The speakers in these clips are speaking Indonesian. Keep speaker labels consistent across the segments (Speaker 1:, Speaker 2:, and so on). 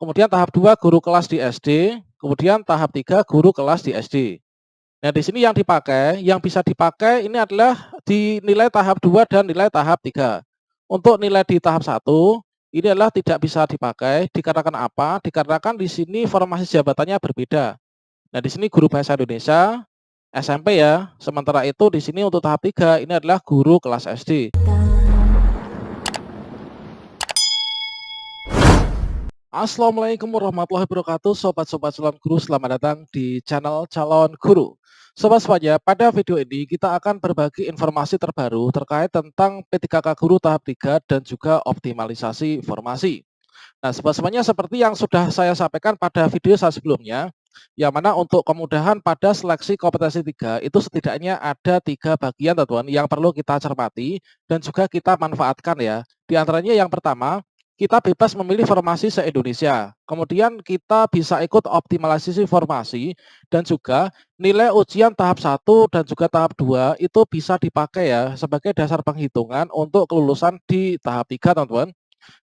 Speaker 1: kemudian tahap 2 guru kelas di SD, kemudian tahap 3 guru kelas di SD. Nah, di sini yang bisa dipakai ini adalah di nilai tahap 2 dan nilai tahap 3. Untuk nilai di tahap 1 ini adalah tidak bisa dipakai, dikarenakan apa? Dikarenakan di sini formasi jabatannya berbeda. Nah, di sini guru bahasa Indonesia SMP ya. Sementara itu di sini untuk tahap 3 ini adalah guru kelas SD. Assalamualaikum warahmatullahi wabarakatuh, sobat-sobat calon guru, selamat datang di channel calon guru. Sobat semuanya, pada video ini kita akan berbagi informasi terbaru terkait tentang P3K Guru tahap 3 dan juga optimalisasi formasi. Nah, sobat semuanya, seperti yang sudah saya sampaikan pada video saya sebelumnya, yang mana untuk kemudahan pada seleksi kompetensi 3 itu setidaknya ada 3 bagian teman-teman yang perlu kita cermati dan juga kita manfaatkan ya. Di antaranya yang pertama, kita bebas memilih formasi se-Indonesia. Kemudian kita bisa ikut optimalisasi formasi dan juga nilai ujian tahap 1 dan juga tahap 2 itu bisa dipakai ya sebagai dasar penghitungan untuk kelulusan di tahap 3 teman-teman.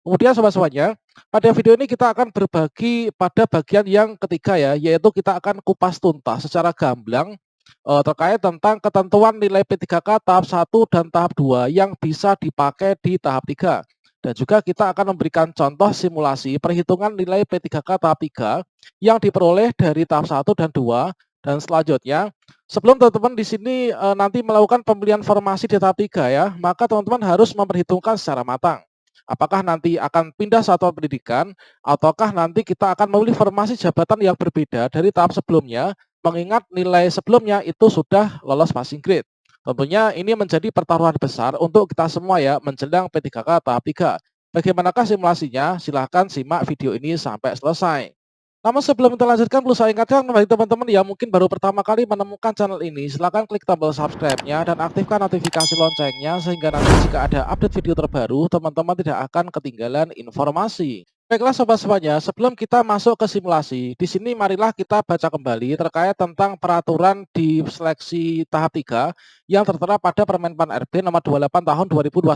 Speaker 1: Kemudian sobat semuanya, pada video ini kita akan berbagi pada bagian yang ketiga ya, yaitu kita akan kupas tuntas secara gamblang terkait tentang ketentuan nilai P3K tahap 1 dan tahap 2 yang bisa dipakai di tahap 3. Dan juga kita akan memberikan contoh simulasi perhitungan nilai P3K tahap 3 yang diperoleh dari tahap 1 dan 2. Dan selanjutnya, sebelum teman-teman di sini nanti melakukan pemilihan formasi di tahap 3 ya, maka teman-teman harus memperhitungkan secara matang. Apakah nanti akan pindah satuan pendidikan, ataukah nanti kita akan memilih formasi jabatan yang berbeda dari tahap sebelumnya, mengingat nilai sebelumnya itu sudah lolos passing grade. Tentunya ini menjadi pertaruhan besar untuk kita semua ya menjelang P3K tahap 3. Bagaimanakah simulasinya? Silahkan simak video ini sampai selesai. Namun sebelum kita lanjutkan, perlu saya ingatkan bagi teman-teman yang mungkin baru pertama kali menemukan channel ini, silahkan klik tombol subscribe-nya dan aktifkan notifikasi loncengnya sehingga nanti jika ada update video terbaru, teman-teman tidak akan ketinggalan informasi. Baiklah sobat semuanya, sebelum kita masuk ke simulasi, di sini marilah kita baca kembali terkait tentang peraturan di seleksi tahap 3 yang tertera pada Permen.Pan RB nomor 28 tahun 2021,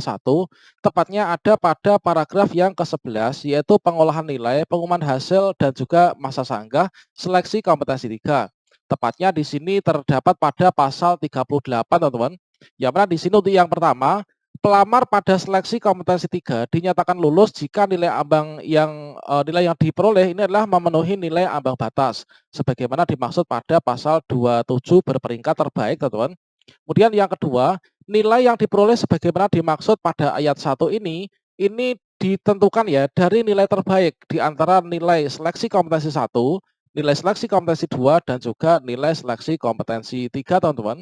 Speaker 1: tepatnya ada pada paragraf yang ke-11 yaitu pengolahan nilai, pengumuman hasil dan juga masa sanggah seleksi kompetensi 3. Tepatnya di sini terdapat pada pasal 38 teman-teman. Yang mana di sini untuk yang pertama, pelamar pada seleksi kompetensi 3 dinyatakan lulus jika nilai yang diperoleh ini adalah memenuhi nilai ambang batas sebagaimana dimaksud pada pasal 27 berperingkat terbaik, teman-teman. Kemudian yang kedua, nilai yang diperoleh sebagaimana dimaksud pada ayat 1 ini ditentukan ya dari nilai terbaik di antara nilai seleksi kompetensi 1, nilai seleksi kompetensi 2 dan juga nilai seleksi kompetensi 3, teman-teman.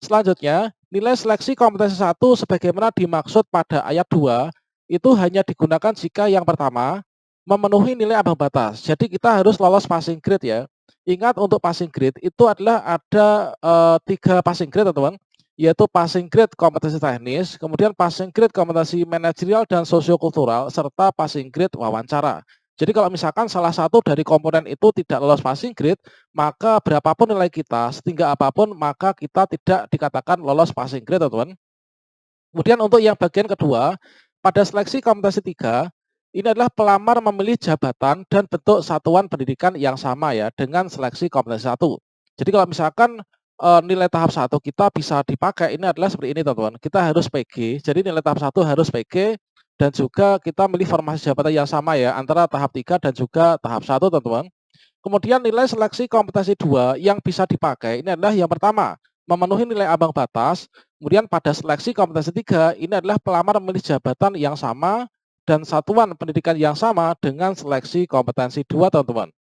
Speaker 1: Selanjutnya, nilai seleksi kompetensi 1 sebagaimana dimaksud pada ayat 2 itu hanya digunakan jika yang pertama memenuhi nilai ambang batas. Jadi kita harus lolos passing grade ya. Ingat untuk passing grade itu adalah ada 3 passing grade teman-teman, yaitu passing grade kompetensi teknis, kemudian passing grade kompetensi manajerial dan sosiokultural, serta passing grade wawancara. Jadi kalau misalkan salah satu dari komponen itu tidak lolos passing grade, maka berapapun nilai kita, setinggi apapun, maka kita tidak dikatakan lolos passing grade, teman-teman. Kemudian untuk yang bagian kedua, pada seleksi kompetensi 3, ini adalah pelamar memilih jabatan dan bentuk satuan pendidikan yang sama ya dengan seleksi kompetensi 1. Jadi kalau misalkan nilai tahap 1 kita bisa dipakai, ini adalah seperti ini teman-teman. Kita harus PG, jadi nilai tahap 1 harus PG dan juga kita milih formasi jabatan yang sama ya antara tahap 3 dan juga tahap 1 teman-teman. Kemudian nilai seleksi kompetensi 2 yang bisa dipakai ini adalah yang pertama, memenuhi nilai ambang batas. Kemudian pada seleksi kompetensi 3 ini adalah pelamar memilih jabatan yang sama dan satuan pendidikan yang sama dengan seleksi kompetensi 2, teman-teman.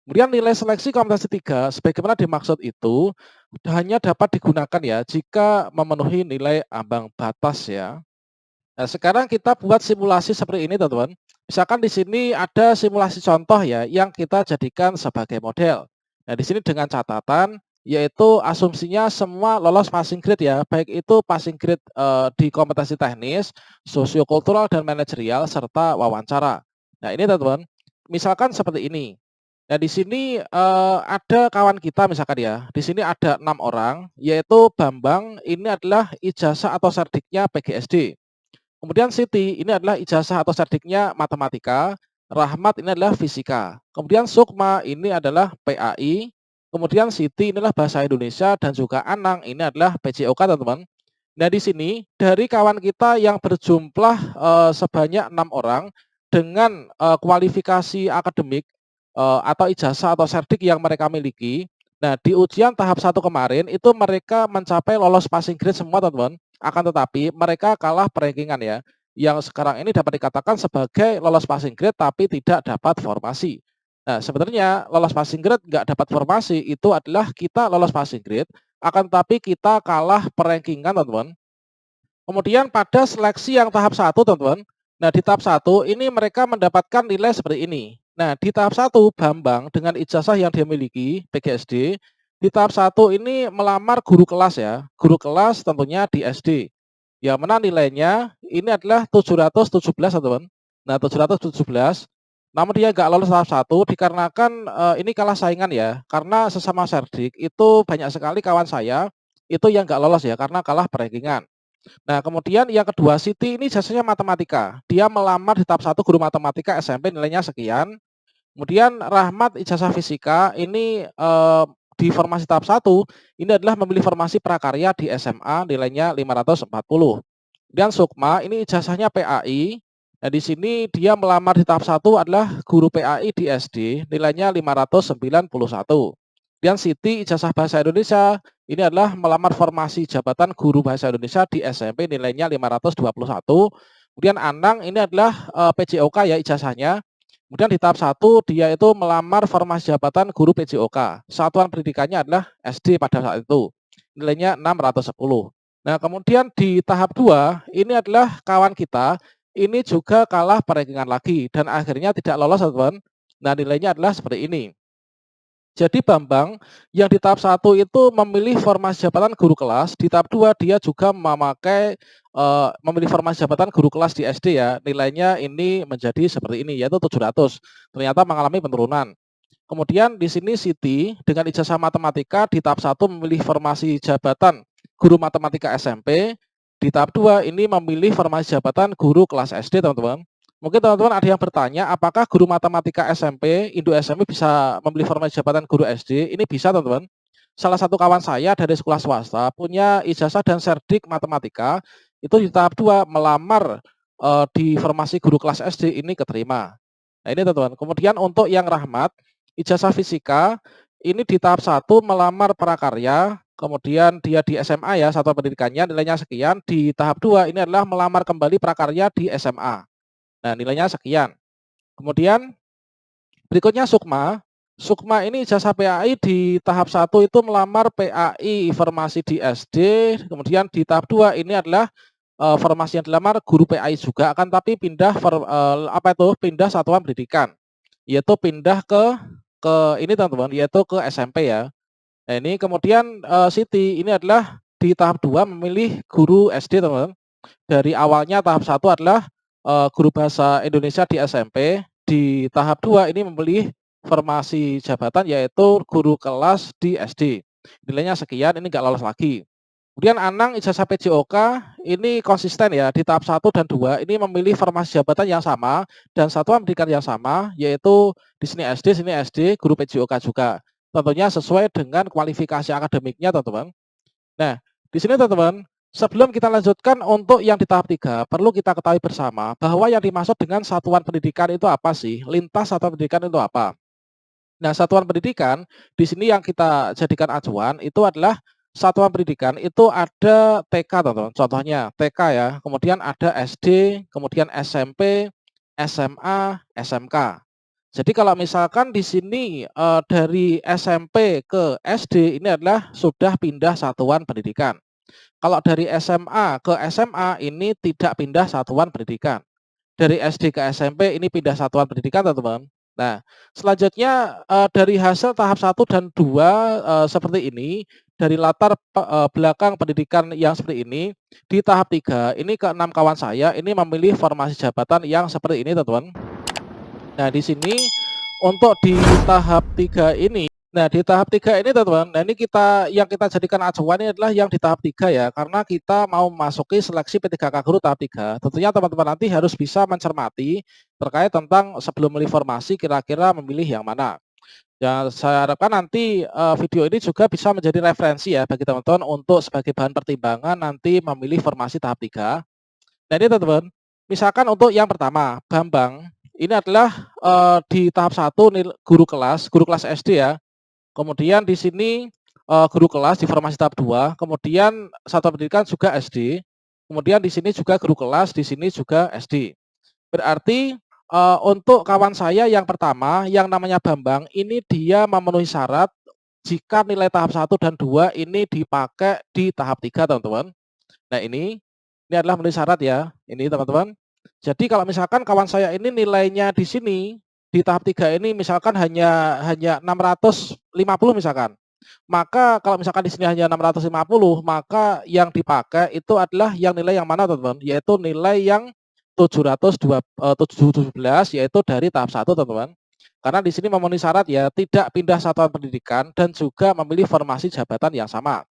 Speaker 1: Kemudian nilai seleksi kompetensi 3 sebagaimana dimaksud itu hanya dapat digunakan ya jika memenuhi nilai ambang batas ya. Nah, sekarang kita buat simulasi seperti ini, teman-teman. Misalkan di sini ada simulasi contoh ya yang kita jadikan sebagai model. Nah, di sini dengan catatan yaitu asumsinya semua lolos passing grade ya, baik itu passing grade di kompetensi teknis, sosiokultural dan manajerial serta wawancara. Nah, ini teman-teman, misalkan seperti ini. Nah, di sini ada kawan kita misalkan ya. Di sini ada 6 orang, yaitu Bambang ini adalah ijazah atau serdiknya PGSD. Kemudian Siti ini adalah ijazah atau serdiknya matematika, Rahmat ini adalah fisika. Kemudian Sukma ini adalah PAI. Kemudian Siti inilah bahasa Indonesia dan juga Anang ini adalah PJOK, teman-teman. Nah, di sini dari kawan kita yang berjumlah sebanyak 6 orang dengan kualifikasi akademik atau ijazah atau serdik yang mereka miliki. Nah, di ujian tahap 1 kemarin itu mereka mencapai lolos passing grade semua, teman-teman. Akan tetapi mereka kalah perankingan ya. Yang sekarang ini dapat dikatakan sebagai lolos passing grade tapi tidak dapat formasi. Nah, sebenarnya lolos passing grade nggak dapat formasi itu adalah kita lolos passing grade, akan tetapi kita kalah perankingan, teman-teman. Kemudian pada seleksi yang tahap 1, teman-teman. Nah, di tahap 1 ini mereka mendapatkan nilai seperti ini. Nah, di tahap 1 Bambang dengan ijazah yang dia miliki PGSD, di tahap 1 ini melamar guru kelas ya. Guru kelas tentunya di SD. Yang mana nilainya ini adalah 717, teman-teman. Nah, 717. Namun dia nggak lolos tahap 1 dikarenakan ini kalah saingan ya. Karena sesama serdik itu banyak sekali kawan saya itu yang nggak lolos ya karena kalah perankingan. Nah, kemudian yang kedua, Siti ini jasanya matematika. Dia melamar di tahap 1 guru matematika SMP nilainya sekian. Kemudian Rahmat ijazah fisika ini di formasi tahap 1 ini adalah memilih formasi prakarya di SMA nilainya 540. Kemudian Sukma ini ijazahnya PAI. Nah, di sini dia melamar di tahap 1 adalah guru PAI di SD nilainya 591. Kemudian Siti ijazah bahasa Indonesia ini adalah melamar formasi jabatan guru bahasa Indonesia di SMP nilainya 521. Kemudian Anang ini adalah PJOK ya ijazahnya. Kemudian di tahap 1 dia itu melamar formasi jabatan guru PJOK. Satuan pendidikannya adalah SD pada saat itu. Nilainya 610. Nah, kemudian di tahap 2 ini adalah kawan kita ini juga kalah perankingan lagi dan akhirnya tidak lolos, teman-teman. Nah, nilainya adalah seperti ini. Jadi Bambang yang di tahap 1 itu memilih formasi jabatan guru kelas, di tahap 2 dia juga memilih formasi jabatan guru kelas di SD ya. Nilainya ini menjadi seperti ini yaitu 700. Ternyata mengalami penurunan. Kemudian di sini Siti dengan ijazah matematika di tahap 1 memilih formasi jabatan guru matematika SMP, di tahap 2 ini memilih formasi jabatan guru kelas SD, teman-teman. Mungkin teman-teman ada yang bertanya, apakah guru matematika SMP, Indo SMP bisa memilih formasi jabatan guru SD? Ini bisa, teman-teman. Salah satu kawan saya dari sekolah swasta punya ijazah dan serdik matematika, itu di tahap 2 melamar di formasi guru kelas SD ini keterima. Nah, ini teman-teman. Kemudian untuk yang Rahmat, ijazah fisika ini di tahap 1 melamar prakarya, kemudian dia di SMA ya, satuan pendidikannya nilainya sekian, di tahap 2 ini adalah melamar kembali prakarya di SMA. Nah, nilainya sekian. Kemudian berikutnya Sukma. Sukma ini ijazah PAI di tahap 1 itu melamar PAI formasi di SD, kemudian di tahap 2 ini adalah formasi yang dilamar guru PAI juga, akan tapi pindah pindah satuan pendidikan. Yaitu pindah ke ini, teman-teman, yaitu ke SMP ya. Nah, ini kemudian Siti ini adalah di tahap 2 memilih guru SD, teman-teman. Dari awalnya tahap 1 adalah guru bahasa Indonesia di SMP, di tahap 2 ini memilih formasi jabatan yaitu guru kelas di SD. Nilainya sekian, ini nggak lolos lagi. Kemudian Anang ijazah PJOK ini konsisten ya, di tahap 1 dan 2 ini memilih formasi jabatan yang sama dan satuan pendidikan yang sama, yaitu di sini SD, guru PJOK juga. Tentunya sesuai dengan kualifikasi akademiknya, teman-teman. Nah, di sini teman-teman, sebelum kita lanjutkan untuk yang di tahap 3, perlu kita ketahui bersama bahwa yang dimaksud dengan satuan pendidikan itu apa sih? Lintas satuan pendidikan itu apa? Nah, satuan pendidikan di sini yang kita jadikan acuan itu adalah satuan pendidikan itu ada TK, teman-teman. Contohnya TK ya, kemudian ada SD, kemudian SMP, SMA, SMK. Jadi kalau misalkan di sini dari SMP ke SD ini adalah sudah pindah satuan pendidikan. Kalau dari SMA ke SMA ini tidak pindah satuan pendidikan. Dari SD ke SMP ini pindah satuan pendidikan, teman-teman. Nah, selanjutnya dari hasil tahap 1 dan 2 seperti ini, dari latar belakang pendidikan yang seperti ini, di tahap 3 ini ke-6 kawan saya ini memilih formasi jabatan yang seperti ini, teman-teman. Nah, di sini untuk di tahap 3 ini, Nah, di tahap 3 ini teman-teman, nah ini yang kita jadikan acuan ini adalah yang di tahap 3 ya, karena kita mau memasuki seleksi P3K Guru tahap 3. Tentunya teman-teman nanti harus bisa mencermati terkait tentang sebelum memilih formasi kira-kira memilih yang mana. Ya, saya harapkan nanti video ini juga bisa menjadi referensi ya bagi teman-teman untuk sebagai bahan pertimbangan nanti memilih formasi tahap 3. Nah, ini teman-teman, misalkan untuk yang pertama, Bambang, ini adalah di tahap 1 guru kelas SD ya. Kemudian di sini, guru kelas di formasi tahap 2, kemudian satuan pendidikan juga SD, kemudian di sini juga guru kelas, di sini juga SD. Berarti, untuk kawan saya yang pertama, yang namanya Bambang, ini dia memenuhi syarat jika nilai tahap 1 dan 2 ini dipakai di tahap 3, teman-teman. Nah, ini adalah memenuhi syarat ya, ini teman-teman. Jadi kalau misalkan kawan saya ini nilainya di sini, di tahap 3 ini misalkan hanya hanya 650 misalkan. Maka kalau misalkan di sini hanya 650, maka yang dipakai itu adalah yang nilai yang mana teman-teman? Yaitu nilai yang 717 yaitu dari tahap 1 teman-teman. Karena di sini memenuhi syarat ya, tidak pindah satuan pendidikan dan juga memilih formasi jabatan yang sama.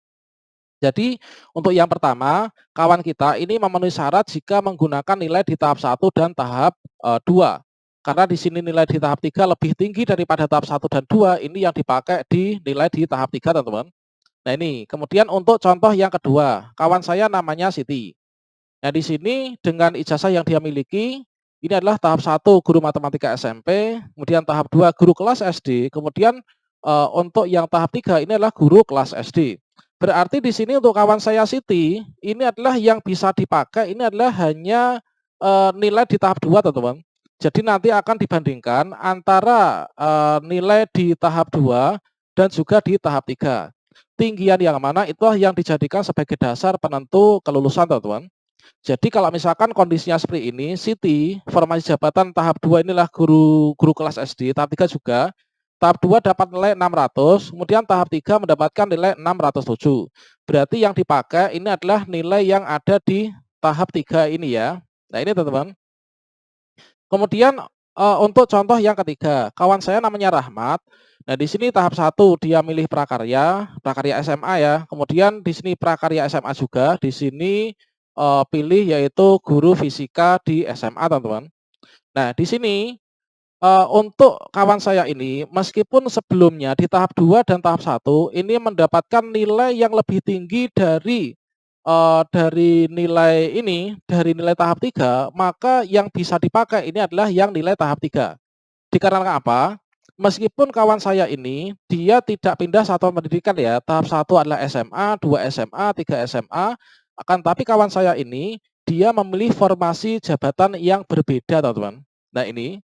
Speaker 1: Jadi untuk yang pertama, kawan kita ini memenuhi syarat jika menggunakan nilai di tahap 1 dan tahap 2. Karena di sini nilai di tahap 3 lebih tinggi daripada tahap 1 dan 2, ini yang dipakai di nilai di tahap 3, teman-teman. Nah, ini. Kemudian untuk contoh yang kedua, kawan saya namanya Siti. Nah, di sini dengan ijazah yang dia miliki, ini adalah tahap 1 guru matematika SMP, kemudian tahap 2 guru kelas SD, kemudian untuk yang tahap 3 ini adalah guru kelas SD. Berarti di sini untuk kawan saya Siti, ini adalah yang bisa dipakai ini adalah hanya nilai di tahap 2, teman-teman. Jadi nanti akan dibandingkan antara nilai di tahap 2 dan juga di tahap 3. Tinggian yang mana itulah yang dijadikan sebagai dasar penentu kelulusan, teman-teman. Jadi kalau misalkan kondisinya seperti ini, Siti, formasi jabatan tahap 2 inilah guru kelas SD, tahap 3 juga. Tahap 2 dapat nilai 600, kemudian tahap 3 mendapatkan nilai 607. Berarti yang dipakai ini adalah nilai yang ada di tahap 3 ini ya. Nah, ini teman-teman. Kemudian untuk contoh yang ketiga, kawan saya namanya Rahmat. Nah, di sini tahap 1 dia milih prakarya, prakarya SMA ya. Kemudian di sini prakarya SMA juga, di sini pilih yaitu guru fisika di SMA, teman-teman. Nah, di sini untuk kawan saya ini meskipun sebelumnya di tahap 2 dan tahap 1 ini mendapatkan nilai yang lebih tinggi dari nilai ini, dari nilai tahap 3, maka yang bisa dipakai ini adalah yang nilai tahap 3. Dikarenakan apa? Meskipun kawan saya ini, dia tidak pindah satuan pendidikan ya, tahap 1 adalah SMA, 2 SMA, 3 SMA, akan tapi kawan saya ini, dia memilih formasi jabatan yang berbeda, teman-teman. Nah, ini,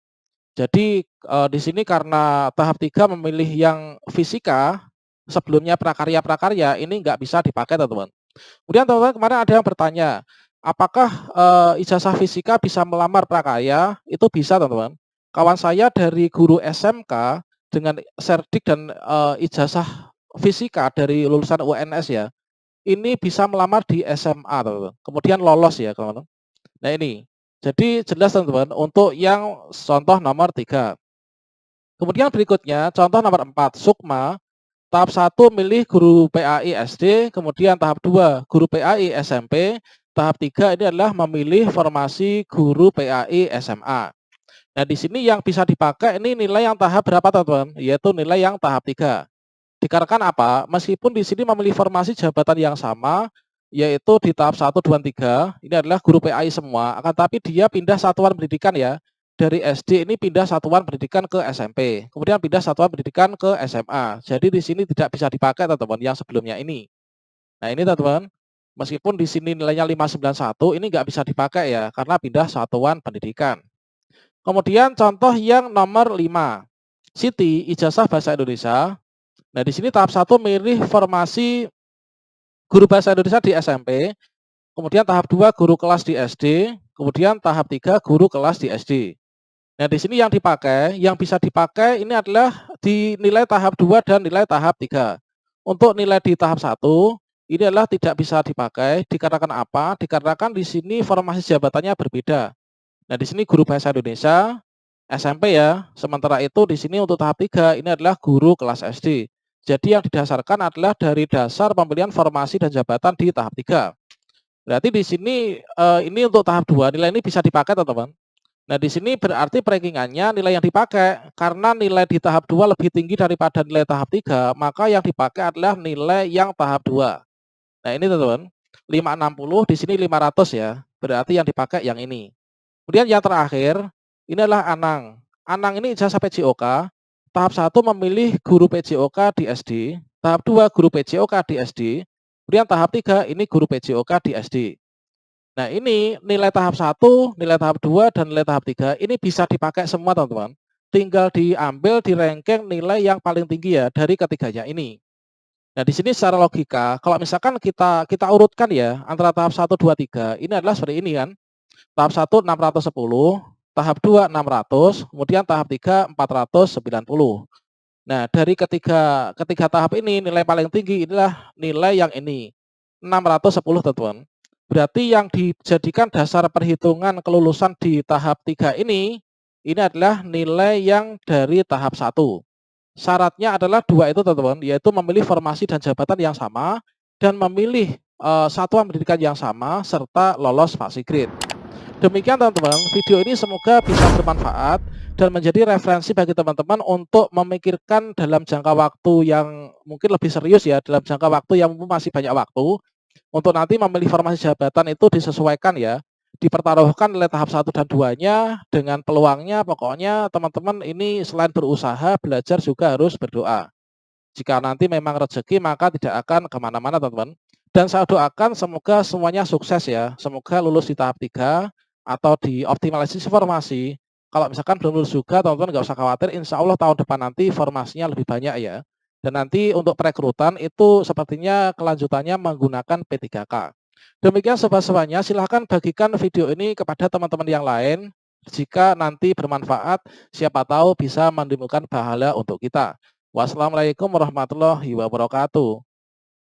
Speaker 1: jadi di sini karena tahap 3 memilih yang fisika, sebelumnya prakarya-prakarya, ini nggak bisa dipakai, teman-teman. Kemudian teman-teman kemarin ada yang bertanya, apakah ijazah fisika bisa melamar prakarya? Itu bisa, teman-teman. Kawan saya dari guru SMK dengan serdik dan ijazah fisika dari lulusan UNS ya, ini bisa melamar di SMA, teman-teman. Kemudian lolos ya, teman-teman. Nah, ini. Jadi jelas, teman-teman, untuk yang contoh nomor 3. Kemudian berikutnya contoh nomor 4, Sukma. Tahap 1 milih guru PAI SD, kemudian tahap 2 guru PAI SMP, tahap 3 ini adalah memilih formasi guru PAI SMA. Nah, di sini yang bisa dipakai ini nilai yang tahap berapa, teman-teman? Yaitu nilai yang tahap 3. Dikarenakan apa? Meskipun di sini memilih formasi jabatan yang sama, yaitu di tahap 1, 2, 3, ini adalah guru PAI semua, akan tapi dia pindah satuan pendidikan ya. Dari SD ini pindah satuan pendidikan ke SMP, kemudian pindah satuan pendidikan ke SMA. Jadi di sini tidak bisa dipakai, teman-teman, yang sebelumnya ini. Nah, ini teman-teman, meskipun di sini nilainya 591, ini nggak bisa dipakai ya, karena pindah satuan pendidikan. Kemudian contoh yang nomor 5, Siti, ijazah bahasa Indonesia. Nah, di sini tahap 1 milih formasi guru bahasa Indonesia di SMP, kemudian tahap 2 guru kelas di SD, kemudian tahap 3 guru kelas di SD. Nah, di sini yang bisa dipakai ini adalah di nilai tahap 2 dan nilai tahap 3. Untuk nilai di tahap 1, ini adalah tidak bisa dipakai, dikarenakan apa? Dikarenakan di sini formasi jabatannya berbeda. Nah, di sini guru bahasa Indonesia, SMP ya. Sementara itu di sini untuk tahap 3 ini adalah guru kelas SD. Jadi yang didasarkan adalah dari dasar pemilihan formasi dan jabatan di tahap 3. Berarti di sini, ini untuk tahap 2 nilai ini bisa dipakai teman-teman. Nah di sini berarti ranking-annya nilai yang dipakai, karena nilai di tahap 2 lebih tinggi daripada nilai tahap 3 maka yang dipakai adalah nilai yang tahap 2. Nah ini teman-teman, 560 di sini 500 ya, berarti yang dipakai yang ini. Kemudian yang terakhir, ini adalah Anang. Anang ini ijazah PJOK, tahap 1 memilih guru PJOK di SD, tahap 2 guru PJOK di SD, kemudian tahap 3 ini guru PJOK di SD. Nah ini nilai tahap 1, nilai tahap 2, dan nilai tahap 3 ini bisa dipakai semua teman-teman. Tinggal diambil di ranking nilai yang paling tinggi ya dari ketiganya ini. Nah di sini secara logika, kalau misalkan kita urutkan ya antara tahap 1, 2, 3 ini adalah seperti ini kan. Tahap 1 610, tahap 2 600, kemudian tahap 3 490. Nah, dari ketiga ketiga tahap ini nilai paling tinggi inilah nilai yang ini, 610 teman-teman. Berarti yang dijadikan dasar perhitungan kelulusan di tahap 3 ini adalah nilai yang dari tahap 1. Syaratnya adalah dua itu teman-teman, yaitu memilih formasi dan jabatan yang sama dan memilih satuan pendidikan yang sama serta lolos Fasigrid. Demikian teman-teman, video ini semoga bisa bermanfaat dan menjadi referensi bagi teman-teman untuk memikirkan dalam jangka waktu yang mungkin lebih serius ya, dalam jangka waktu yang masih banyak waktu, untuk nanti memilih formasi jabatan itu disesuaikan ya, dipertaruhkan nilai tahap 1 dan 2-nya dengan peluangnya. Pokoknya teman-teman ini selain berusaha, belajar juga harus berdoa. Jika nanti memang rezeki maka tidak akan kemana-mana teman-teman. Dan saya doakan semoga semuanya sukses ya. Semoga lulus di tahap 3 atau di optimalisasi formasi. Kalau misalkan belum lulus juga teman-teman nggak usah khawatir. Insya Allah tahun depan nanti formasinya lebih banyak ya. Dan nanti untuk perekrutan itu sepertinya kelanjutannya menggunakan P3K. Demikian sobat-sobatnya, silahkan bagikan video ini kepada teman-teman yang lain. Jika nanti bermanfaat, siapa tahu bisa menimbulkan pahala untuk kita. Wassalamualaikum warahmatullahi wabarakatuh.